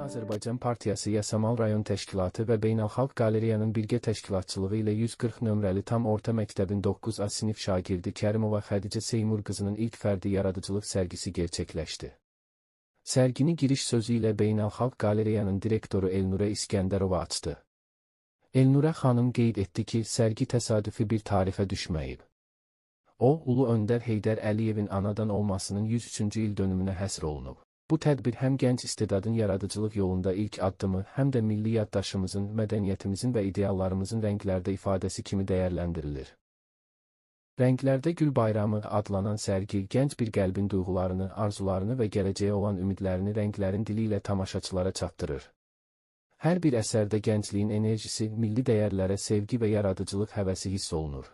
Azərbaycan Partiyası Yasamal Rayon Təşkilatı və Beynəlxalq Qaleriyanın birgə təşkilatçılığı ilə 140 nömrəli tam orta məktəbin 9A sinif şagirdi Kərimova Xədicə Seymur qızının ilk fərdi yaradıcılıq sərgisi gerçəkləşdi. Sərgini giriş sözü ilə Beynəlxalq Qaleriyanın direktoru Elnurə İskəndərova açdı. Elnurə xanım qeyd etdi ki, sərgi təsadüfi bir tarixə düşməyib. O, Ulu Öndər Heydər Əliyevin anadan olmasının 103-cü il dönümünə həsr olunub. Bu tədbir həm gənc istedadın yaradıcılıq yolunda ilk addımı, həm də milli yaddaşımızın, mədəniyyətimizin və ideallarımızın rənglərdə ifadəsi kimi dəyərləndirilir. Rənglərdə Gül Bayramı adlanan sərgi, gənc bir qəlbin duyğularını, arzularını və gələcəyə olan ümidlərini rənglərin dili ilə tamaşaçılara çatdırır. Hər bir əsərdə gəncliyin enerjisi, milli dəyərlərə sevgi və yaradıcılıq həvəsi hiss olunur.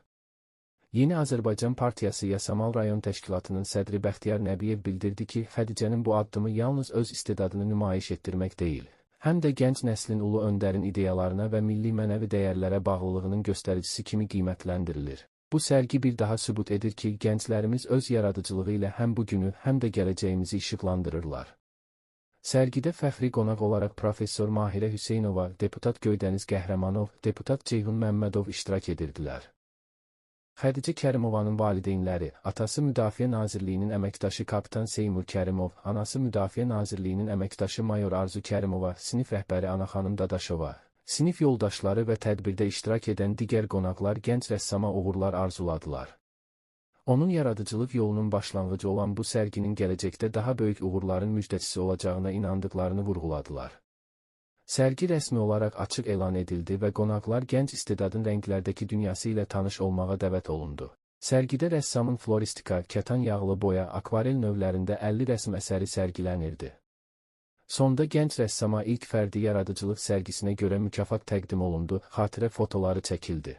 Yeni Azərbaycan Partiyası Yasamal Rayon Təşkilatının sədri Bəxtiyar Nəbiyev bildirdi ki, Xədicənin bu addımı yalnız öz istedadını nümayiş etdirmək deyil, həm də gənc nəslin ulu öndərin ideyalarına və milli mənəvi dəyərlərə bağlılığının göstəricisi kimi qiymətləndirilir. Bu sərgi bir daha sübut edir ki, gənclərimiz öz yaradıcılığı ilə həm bugünü, həm də gələcəyimizi işıqlandırırlar. Sərgidə fəxri qonaq olaraq Professor Mahirə Hüseynova, deputat Göydəniz Qəhrəmanov, deputat Ceyhun Məmmədov iştirak edirdilər. Xədicə Kərimovanın valideynləri, atası Müdafiə Nazirliyinin əməkdaşı kapitan Seymur Kərimov, anası Müdafiə Nazirliyinin əməkdaşı mayor Arzu Kərimova, sinif rəhbəri Anaxanım Dadaşova, sinif yoldaşları və tədbirdə iştirak edən digər qonaqlar gənc rəssama uğurlar arzuladılar. Onun yaradıcılıq yolunun başlanğıcı olan bu sərginin gələcəkdə daha böyük uğurların müjdəçisi olacağına inandıqlarını vurğuladılar. Sərgi rəsmi olaraq açıq elan edildi və qonaqlar gənc istedadın rənglərdəki dünyası ilə tanış olmağa dəvət olundu. Sərgidə rəssamın floristika, kətan yağlı boya, akvarel növlərində 50 rəsm əsəri sərgilənirdi. Sonda gənc rəssama ilk fərdi yaradıcılıq sərgisinə görə mükafat təqdim olundu, xatirə fotoları çəkildi.